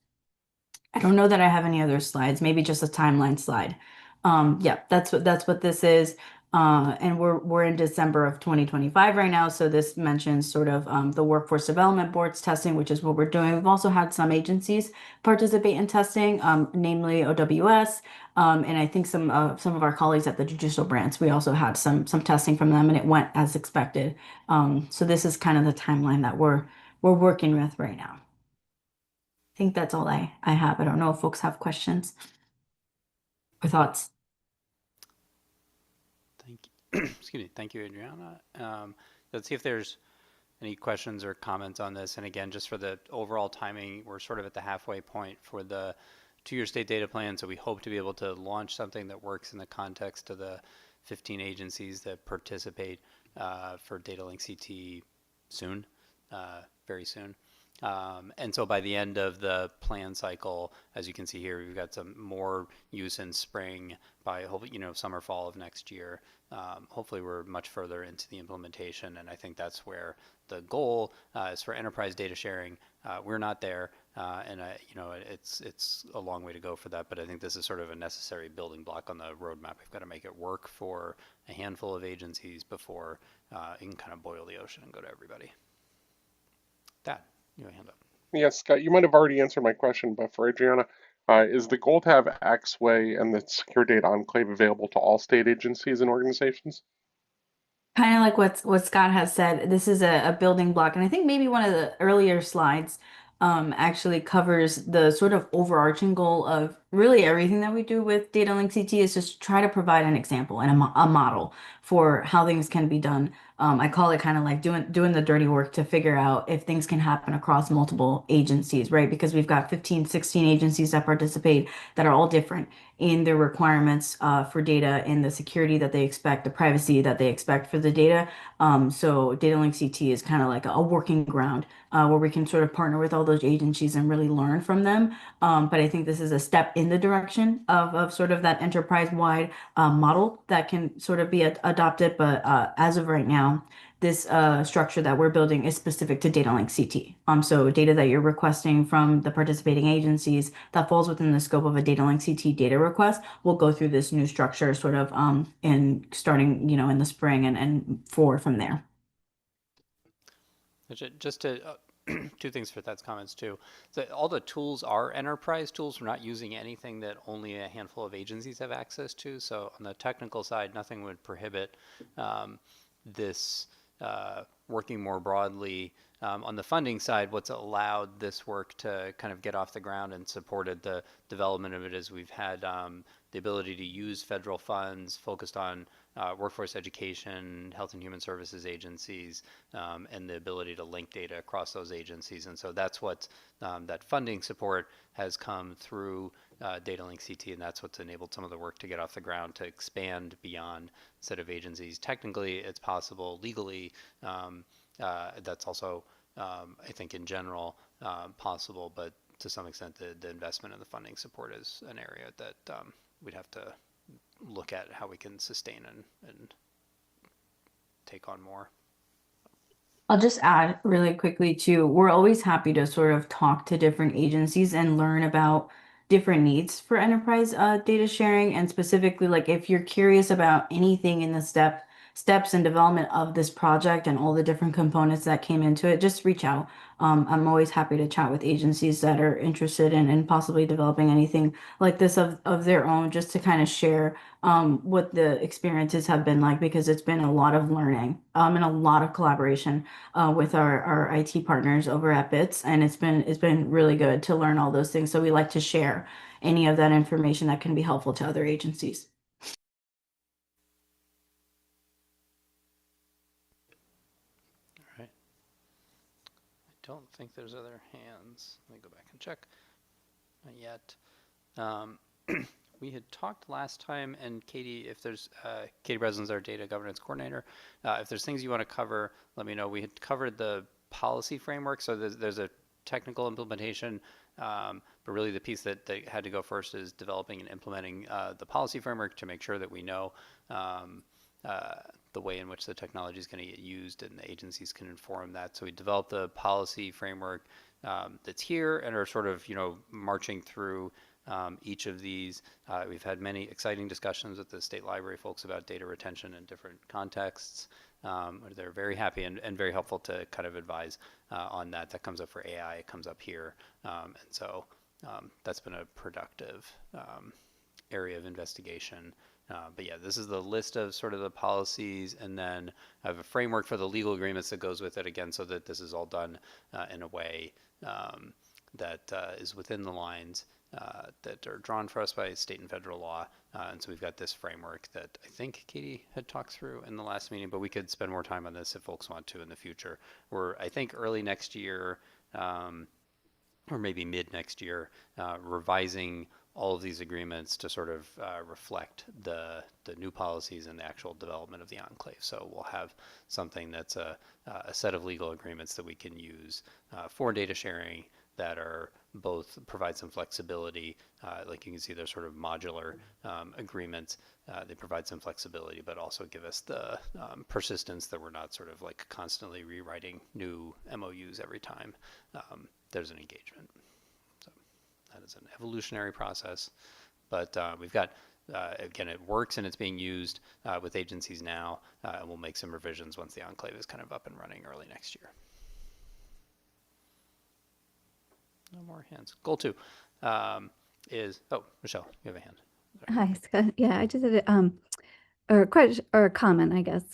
I don't know that I have any other slides, maybe just a timeline slide. Yeah, that's what this is. And we're in December of 2025 right now. So this mentions sort of the workforce development boards testing, which is what we're doing. We've also had some agencies participate in testing, namely OWS. And I think some of our colleagues at the judicial branch, we also had some testing from them, and it went as expected. So this is kind of the timeline that we're working with right now. I think that's all I have. I don't know if folks have questions or thoughts. Thank you. Excuse me. Thank you, Adriana. Let's see if there's any questions or comments on this. And again, just for the overall timing, we're sort of at the halfway point for the 2-year state data plan. So we hope to be able to launch something that works in the context of the 15 agencies that participate for Data Link CT soon, very soon. And so by the end of the plan cycle, as you can see here, we've got some more use in spring. By hopefully, summer, fall of next year. Hopefully we're much further into the implementation, and I think that's where the goal is for enterprise data sharing. We're not there, and it's a long way to go for that, but I think this is sort of a necessary building block on the roadmap. We've got to make it work for a handful of agencies before it can kind of boil the ocean and go to everybody. That. You have a hand up. Yes, Scott, you might have already answered my question, but for Adriana, is the goal to have Axway and the Secure Data Enclave available to all state agencies and organizations? Kind of like what Scott has said, this is a building block. And I think maybe one of the earlier slides actually covers the sort of overarching goal of really everything that we do with Data Link CT is just try to provide an example and a model for how things can be done. I call it kind of like doing the dirty work to figure out if things can happen across multiple agencies, right? Because we've got 15, 16 agencies that participate that are all different in their requirements for data and the security that they expect, the privacy that they expect for the data. So Data Link CT is kind of like a working ground where we can sort of partner with all those agencies and really learn from them. But I think this is a step in the direction of sort of that enterprise-wide model that can sort of be adopted. But as of right now, this structure that we're building is specific to Data Link CT. So data that you're requesting from the participating agencies that falls within the scope of a Data Link CT data request will go through this new structure sort of in starting, in the spring and forward from there. Just to two things for Thad's comments too. So all the tools are enterprise tools. We're not using anything that only a handful of agencies have access to. So on the technical side, nothing would prohibit this working more broadly. On the funding side, what's allowed this work to kind of get off the ground and supported the development of it is we've had the ability to use federal funds focused on workforce education, health and human services agencies, and the ability to link data across those agencies. And so that's what that funding support has come through Data Link CT, and that's what's enabled some of the work to get off the ground to expand beyond a set of agencies. Technically, it's possible. Legally, that's also, I think, in general, possible, but to some extent, the investment and the funding support is an area that we'd have to look at how we can sustain and take on more. I'll just add really quickly too, we're always happy to sort of talk to different agencies and learn about different needs for enterprise data sharing. And specifically, like if you're curious about anything in the steps and development of this project and all the different components that came into it, just reach out. I'm always happy to chat with agencies that are interested in possibly developing anything like this of their own, just to kind of share what the experiences have been like, because it's been a lot of learning and a lot of collaboration with our IT partners over at BITS, and it's been really good to learn all those things. So we like to share any of that information that can be helpful to other agencies. All right. I don't think there's other hands. Let me go back and check. Not yet. We had talked last time, and Katie, if there's Katie Breslin's our data governance coordinator. If there's things you want to cover, let me know. We had covered the policy framework, so there's a technical implementation, but really the piece that had to go first is developing and implementing the policy framework to make sure that we know the way in which the technology is going to get used and the agencies can inform that. So we developed the policy framework that's here and are sort of, marching through each of these. We've had many exciting discussions with the state library folks about data retention in different contexts. They're very happy and very helpful to kind of advise on that. That comes up for AI, it comes up here. And so that's been a productive area of investigation. But yeah, this is the list of sort of the policies, and then I have a framework for the legal agreements that goes with it again, so that this is all done in a way that is within the lines that are drawn for us by state and federal law. And so we've got this framework that I think Katie had talked through in the last meeting, but we could spend more time on this if folks want to in the future. We're, I think, early next year, or maybe mid next year, revising all of these agreements to sort of reflect the new policies and the actual development of the enclave. So we'll have something that's a set of legal agreements that we can use for data sharing that are both provide some flexibility. Like you can see, they're sort of modular agreements. They provide some flexibility, but also give us the persistence that we're not sort of like constantly rewriting new MOUs every time there's an engagement. So that is an evolutionary process, but we've got, again, it works and it's being used with agencies now, and we'll make some revisions once the enclave is kind of up and running early next year. No more hands. Goal 2 is, oh, Michelle, you have a hand. Sorry. Hi, Scott. Yeah, I just had a comment, I guess.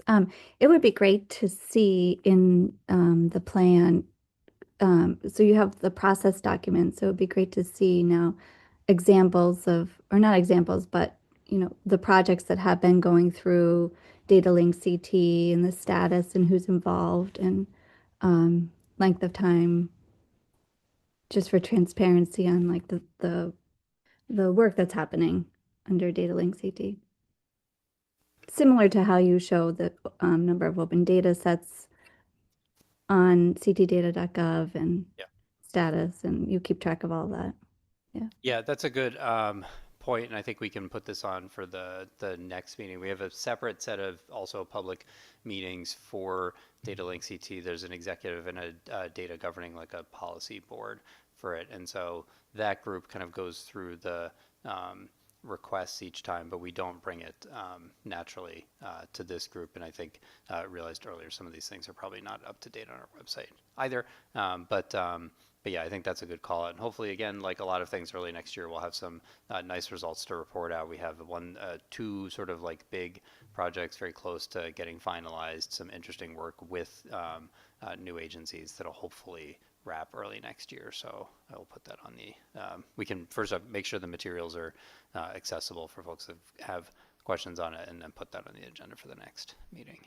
It would be great to see in the plan. So you have the process document. So it'd be great to see now examples of, or not examples, but the projects that have been going through data link CT and the status and who's involved and length of time, just for transparency on like the work that's happening under data link CT. Similar to how you show the number of open data sets on ctdata.gov and status, and you keep track of all that. Yeah, that's a good point, and I think we can put this on for the next meeting. We have a separate set of also public meetings for data link CT. There's an executive and a data governing, like a policy board for it, and so that group kind of goes through the requests each time, but we don't bring it naturally to this group. And I think realized earlier some of these things are probably not up to date on our website either. But yeah, I think that's a good call out. And hopefully, again, like a lot of things early next year, we'll have some nice results to report out. We have two sort of like big projects very close to getting finalized, some interesting work with new agencies that'll hopefully wrap early next year. So I will put that on the, we can first make sure the materials are accessible for folks that have questions on it, and then put that on the agenda for the next meeting.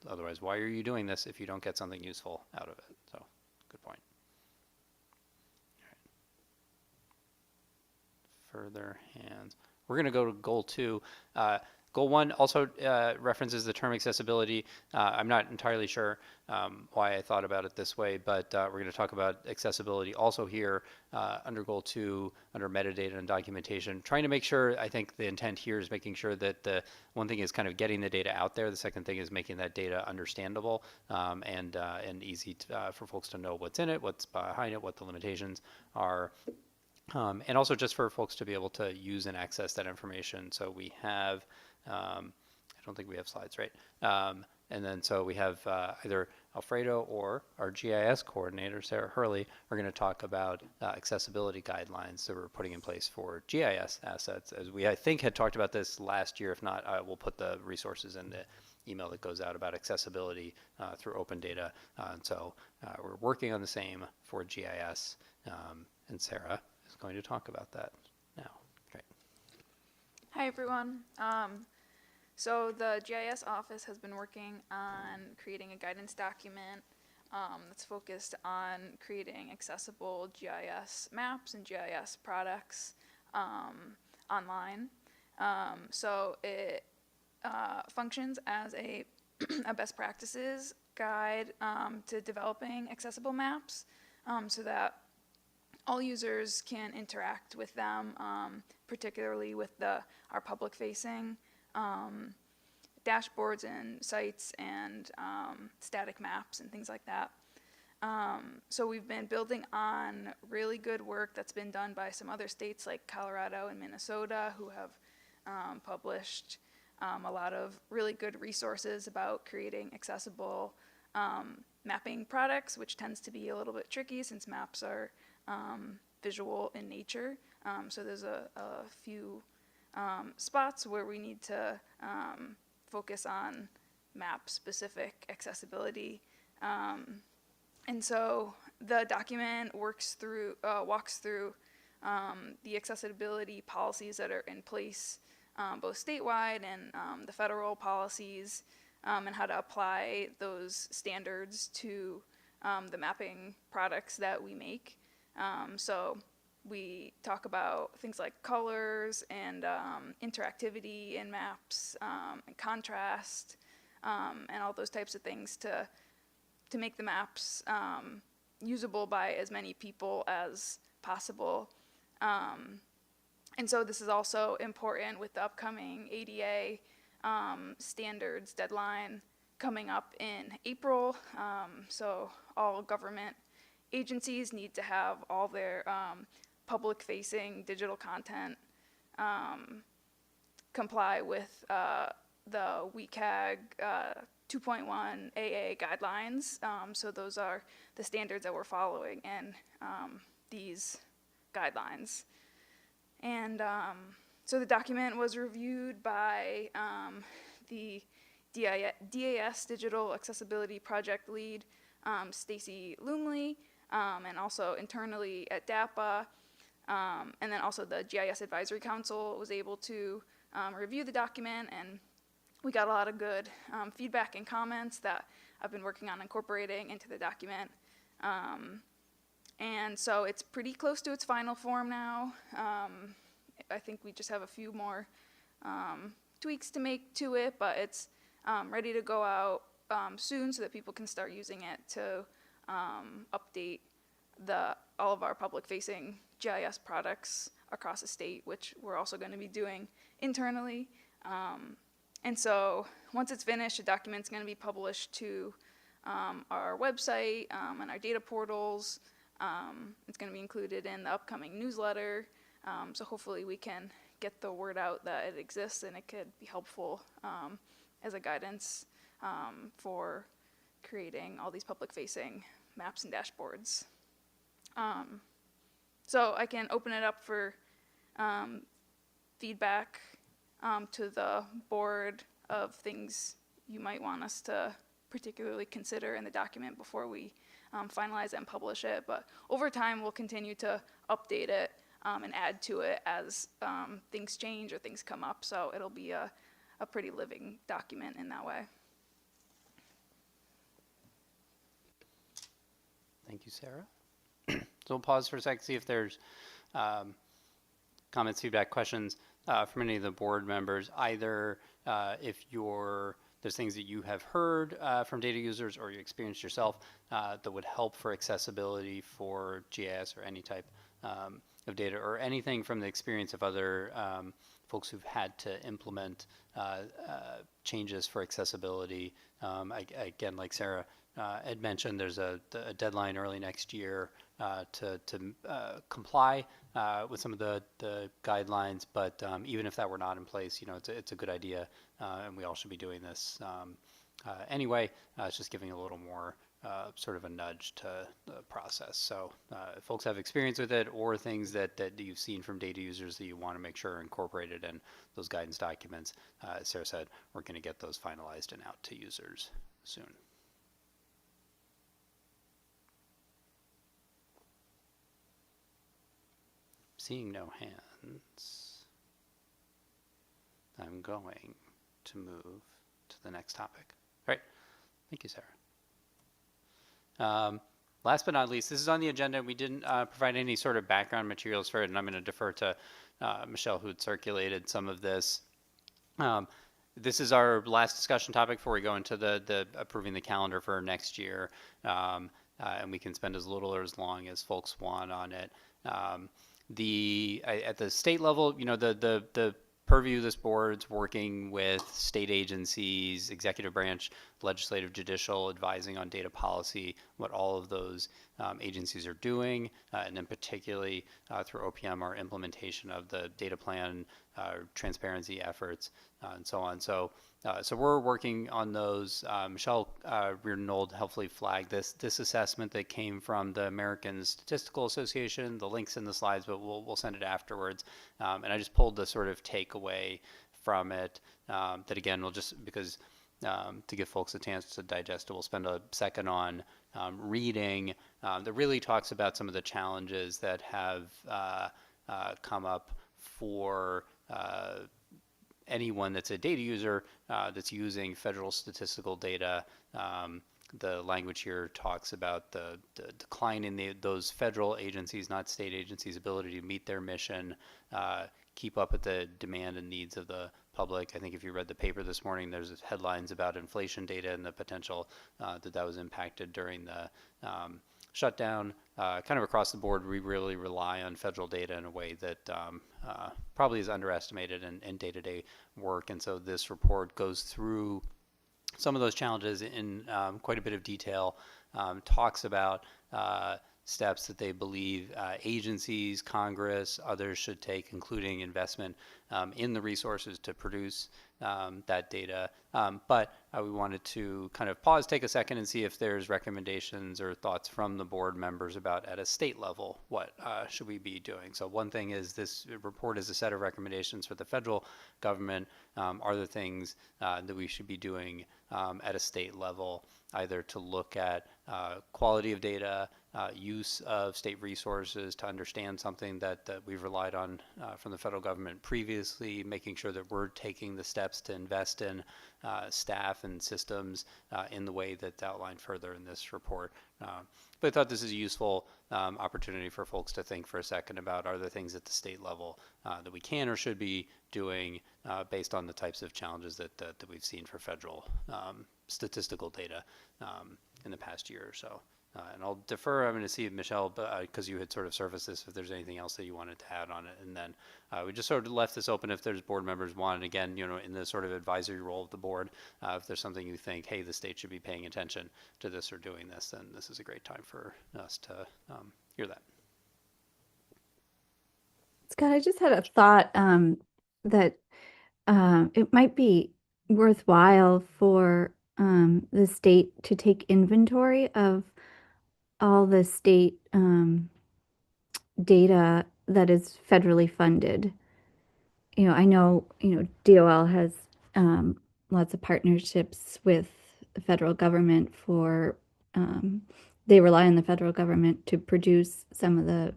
Otherwise, why are you doing this if you don't get something useful out of it? So good point. All right. Further hands. We're going to go to goal 2. Goal 1 also references the term accessibility. I'm not entirely sure why I thought about it this way, but we're going to talk about accessibility also here under goal 2, under metadata and documentation, trying to make sure, I think the intent here is making sure that the one thing is kind of getting the data out there. The second thing is making that data understandable and easy for folks to know what's in it, what's behind it, what the limitations are. And also just for folks to be able to use and access that information. So we have, I don't think we have slides, right? And then so we have either Alfredo or our GIS coordinator, Sarah Hurley, are going to talk about accessibility guidelines that we're putting in place for GIS assets. As we, I think, had talked about this last year. If not, we'll put the resources in the email that goes out about accessibility through open data. And so we're working on the same for GIS, and Sarah is going to talk about that now. Great. Hi, everyone. So the GIS office has been working on creating a guidance document that's focused on creating accessible GIS maps and GIS products online. So it functions as a best practices guide to developing accessible maps so that all users can interact with them, particularly with our public-facing dashboards and sites and static maps and things like that. So we've been building on really good work that's been done by some other states like Colorado and Minnesota, who have published a lot of really good resources about creating accessible mapping products, which tends to be a little bit tricky since maps are visual in nature. So there's a few spots where we need to focus on map-specific accessibility. And so the document walks through the accessibility policies that are in place, both statewide and the federal policies, and how to apply those standards to the mapping products that we make. So we talk about things like colors and interactivity in maps and contrast and all those types of things to make the maps usable by as many people as possible. And so this is also important with the upcoming ADA standards deadline coming up in April. So all government agencies need to have all their public-facing digital content comply with the WCAG 2.1 AA guidelines. So those are the standards that we're following in these guidelines. And so the document was reviewed by the DAS Digital Accessibility Project Lead, Stacy Lumley, and also internally at DAPA. And then also the GIS Advisory Council was able to review the document, and we got a lot of good feedback and comments that I've been working on incorporating into the document. And so it's pretty close to its final form now. I think we just have a few more tweaks to make to it, but it's ready to go out soon so that people can start using it to update all of our public-facing GIS products across the state, which we're also going to be doing internally. And so once it's finished, the document's going to be published to our website and our data portals. It's going to be included in the upcoming newsletter. So hopefully we can get the word out that it exists, and it could be helpful as a guidance for creating all these public-facing maps and dashboards. So I can open it up for feedback to the board of things you might want us to particularly consider in the document before we finalize it and publish it. But over time, we'll continue to update it and add to it as things change or things come up. So it'll be a pretty living document in that way. Thank you, Sarah. So we'll pause for a sec, see if there's comments, feedback, questions from any of the board members, either if there's things that you have heard from data users or you experienced yourself that would help for accessibility for GIS or any type of data, or anything from the experience of other folks who've had to implement changes for accessibility. Again, like Sarah had mentioned, there's a deadline early next year to comply with some of the guidelines, but even if that were not in place, it's a good idea, and we all should be doing this anyway. It's just giving a little more sort of a nudge to the process. So if folks have experience with it, or things that you've seen from data users that you want to make sure are incorporated in those guidance documents, as Sarah said, we're going to get those finalized and out to users soon. Seeing no hands, I'm going to move to the next topic. All right, thank you, Sarah. Last but not least, this is on the agenda. We didn't provide any sort of background materials for it, and I'm going to defer to Michelle, who had circulated some of this. This is our last discussion topic before we go into the approving the calendar for next year, and we can spend as little or as long as folks want on it. At the state level, the purview of this board's working with state agencies, executive branch, legislative, judicial, advising on data policy, what all of those agencies are doing, and then particularly through OPM, our implementation of the data plan, transparency efforts, and so on. So we're working on those. Michelle Reardon-Nold helpfully flagged this assessment that came from the American Statistical Association. The link's in the slides, but we'll send it afterwards. And I just pulled the sort of takeaway from it that, again, we'll just, because to give folks a chance to digest it, we'll spend a second on reading that really talks about some of the challenges that have come up for anyone that's a data user that's using federal statistical data. The language here talks about the decline in those federal agencies, not state agencies, ability to meet their mission, keep up with the demand and needs of the public. I think if you read the paper this morning, there's headlines about inflation data and the potential that was impacted during the shutdown. Kind of across the board, we really rely on federal data in a way that probably is underestimated in day-to-day work. And so this report goes through some of those challenges in quite a bit of detail, talks about steps that they believe agencies, Congress, others should take, including investment in the resources to produce that data. But we wanted to kind of pause, take a second, and see if there's recommendations or thoughts from the board members about at a state level, what should we be doing. So one thing is this report is a set of recommendations for the federal government. Are there things that we should be doing at a state level, either to look at quality of data, use of state resources to understand something that we've relied on from the federal government previously, making sure that we're taking the steps to invest in staff and systems in the way that's outlined further in this report. But I thought this is a useful opportunity for folks to think for a second about, are there things at the state level that we can or should be doing based on the types of challenges that we've seen for federal statistical data in the past year or so. And I'll defer, I'm going to see if Michelle, because you had sort of surfaced this, if there's anything else that you wanted to add on it. And then we just sort of left this open if there's board members want, again, you know, in the sort of advisory role of the board, if there's something you think, hey, the state should be paying attention to this or doing this, then this is a great time for us to hear that. Scott, I just had a thought that it might be worthwhile for the state to take inventory of all the state data that is federally funded. You know, I know, you know, DOL has lots of partnerships with the federal government for, they rely on the federal government to produce some of the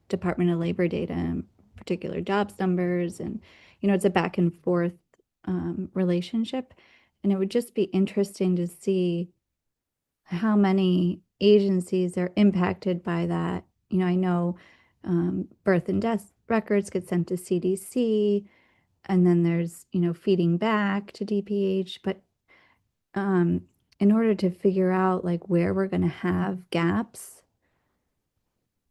Department of Labor data, in particular jobs numbers. And, you know, it's a back and forth relationship. And it would just be interesting to see how many agencies are impacted by that. You know, I know birth and death records get sent to CDC, and then there's, you know, feeding back to DPH. But in order to figure out like where we're going to have gaps,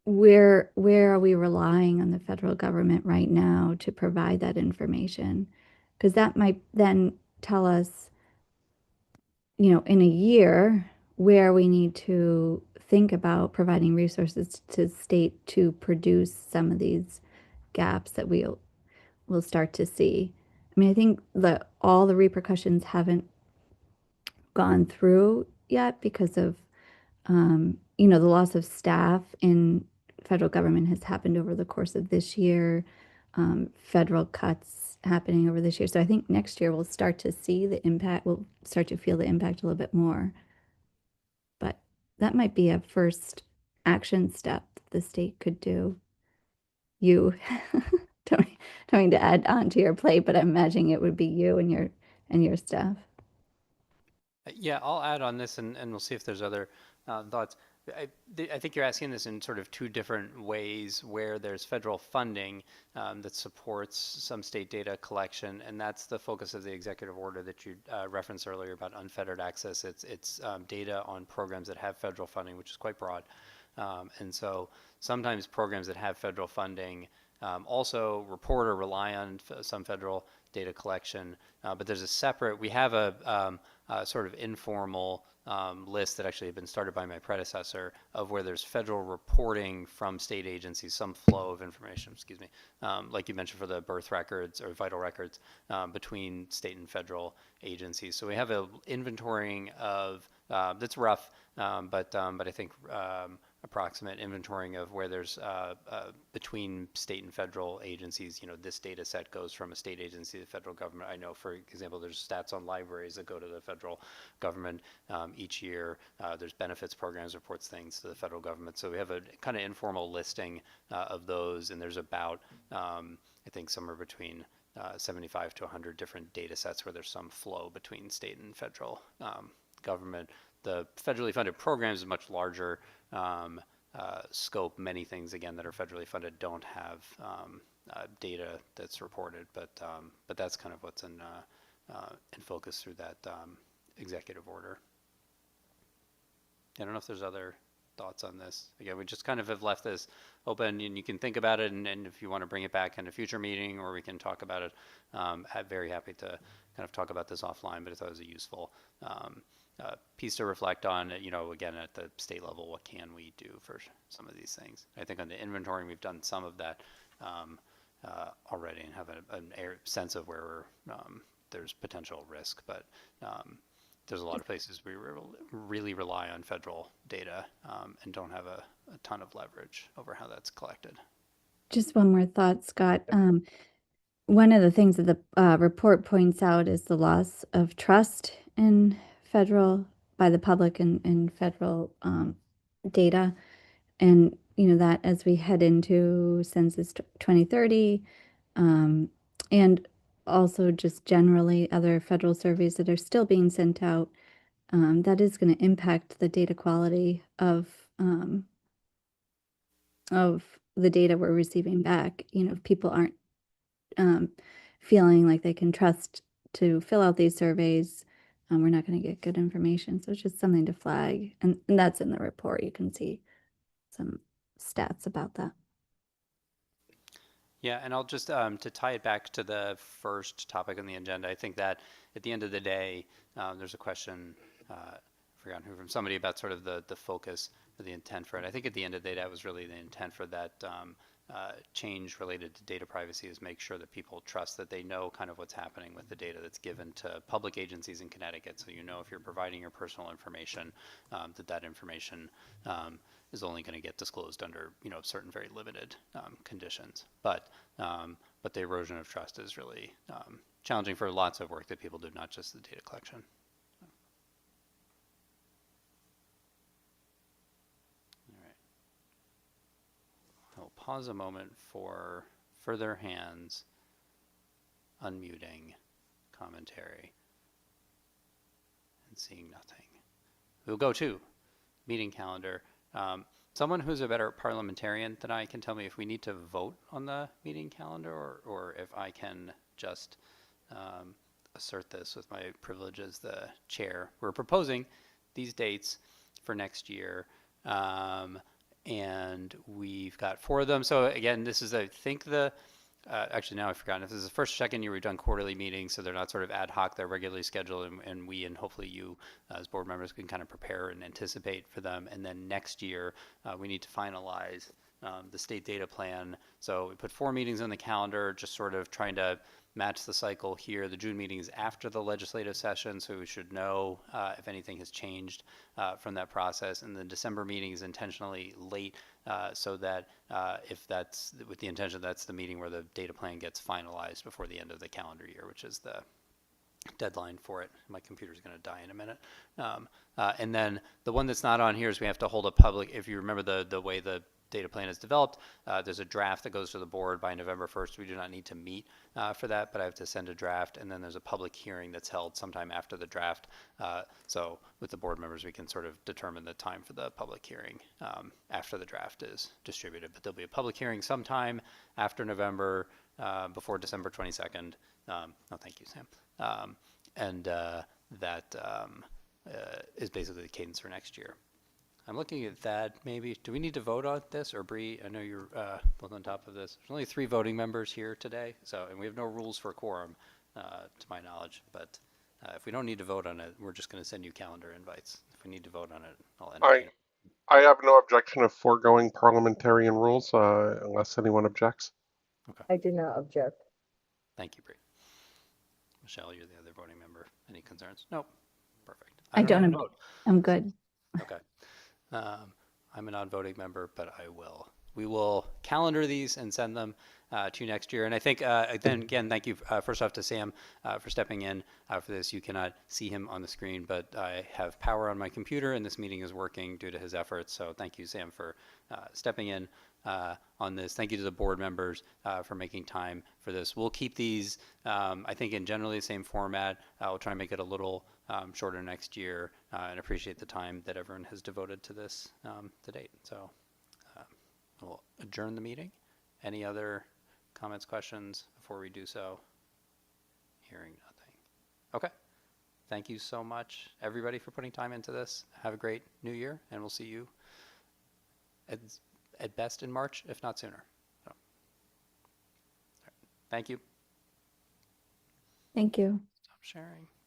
where are we relying on the federal government right now to provide that information? Because that might then tell us, you know, in a year where we need to think about providing resources to state to produce some of these gaps that we'll start to see. I mean, I think that all the repercussions haven't gone through yet because of, you know, the loss of staff in federal government has happened over the course of this year. Federal cuts happening over this year. So I think next year we'll start to see the impact. We'll start to feel the impact a little bit more. But that might be a first action step the state could do. You don't mean to add on to your plate, but I'm imagining it would be you and your staff. Yeah, I'll add on this, and we'll see if there's other thoughts. I think you're asking this in sort of two different ways, where there's federal funding that supports some state data collection, and that's the focus of the executive order that you referenced earlier about unfettered access. It's data on programs that have federal funding, which is quite broad. And so sometimes programs that have federal funding also report or rely on some federal data collection, but there's a separate, we have a sort of informal list that actually had been started by my predecessor of where there's federal reporting from state agencies, some flow of information, excuse me, like you mentioned for the birth records or vital records between state and federal agencies. So we have an inventorying of, that's rough, but I think approximate inventorying of where there's between state and federal agencies, you know, this data set goes from a state agency to the federal government. I know, for example, there's stats on libraries that go to the federal government each year. There's benefits programs, reports things to the federal government. So we have a kind of informal listing of those, and there's about, I think, somewhere between 75 to 100 different data sets where there's some flow between state and federal government. The federally funded programs is much larger scope. Many things, again, that are federally funded don't have data that's reported, but that's kind of what's in focus through that executive order. I don't know if there's other thoughts on this. Again, we just kind of have left this open, and you can think about it, and if you want to bring it back in a future meeting, or we can talk about it, I'm very happy to kind of talk about this offline, but I thought it was a useful piece to reflect on. You know, again, at the state level, what can we do for some of these things? I think on the inventory, we've done some of that already and have a sense of where there's potential risk, but there's a lot of places we really rely on federal data and don't have a ton of leverage over how that's collected. Just one more thought, Scott. One of the things that the report points out is the loss of trust in by the public in federal data. And, that as we head into Census 2030, and also just generally other federal surveys that are still being sent out, that is going to impact the data quality of the data we're receiving back. If people aren't feeling like they can trust to fill out these surveys, we're not going to get good information. So it's just something to flag. And that's in the report. You can see some stats about that. Yeah, and I'll just, to tie it back to the first topic on the agenda, I think that at the end of the day, there's a question, I forgot who, from somebody about sort of the focus or the intent for it. I think at the end of the day, that was really the intent for that change related to data privacy, is make sure that people trust that they know kind of what's happening with the data that's given to public agencies in Connecticut. So if you're providing your personal information, that information is only going to get disclosed under certain very limited conditions. But the erosion of trust is really challenging for lots of work that people do, not just the data collection. All right. I'll pause a moment for further hands, unmuting, commentary, and seeing nothing. We'll go to meeting calendar. Someone who's a better parliamentarian than I can tell me if we need to vote on the meeting calendar, or if I can just assert this with my privilege as the chair. We're proposing these dates for next year, and we've got 4 of them. So again, this is, I think, actually now I've forgotten if this is the first or second year we've done quarterly meetings, so they're not sort of ad hoc, they're regularly scheduled, and we and hopefully you as board members can kind of prepare and anticipate for them. And then next year we need to finalize the state data plan. So we put 4 meetings on the calendar, just sort of trying to match the cycle here. The June meeting is after the legislative session, so we should know if anything has changed from that process. And the December meeting is intentionally late, so that if that's with the intention, that's the meeting where the data plan gets finalized before the end of the calendar year, which is the deadline for it. My computer's going to die in a minute. And then the one that's not on here is we have to hold a public, if you remember the way the data plan is developed, there's a draft that goes to the board by November 1st. We do not need to meet for that, but I have to send a draft, and then there's a public hearing that's held sometime after the draft. So with the board members, we can sort of determine the time for the public hearing after the draft is distributed. But there'll be a public hearing sometime after November, before December 22nd. Thank you, Sam. And that is basically the cadence for next year. I'm looking at that. Maybe do we need to vote on this, or Bree? I know you're both on top of this. There's only 3 voting members here today, and we have no rules for quorum, to my knowledge. But if we don't need to vote on it, we're just going to send you calendar invites. If we need to vote on it, I'll entertain it. I have no objection of foregoing parliamentarian rules unless anyone objects. Okay. I do not object. Thank you, Bree. Michelle, you're the other voting member. Any concerns? Nope. Perfect. I don't have to know. vote. I'm good. Okay. I'm a non-voting member, but we will calendar these and send them to you next year. And I think, then again, thank you first off to Sam for stepping in for this. You cannot see him on the screen, but I have power on my computer and this meeting is working due to his efforts. So thank you, Sam, for stepping in on this. Thank you to the board members for making time for this. We'll keep these, I think, in generally the same format. We'll try and make it a little shorter next year, and appreciate the time that everyone has devoted to this to date. So we'll adjourn the meeting. Any other comments, questions before we do so? Hearing nothing. Okay. Thank you so much, everybody, for putting time into this. Have a great new year, and we'll see you at best in March, if not sooner. So, thank you. Thank you. Stop sharing.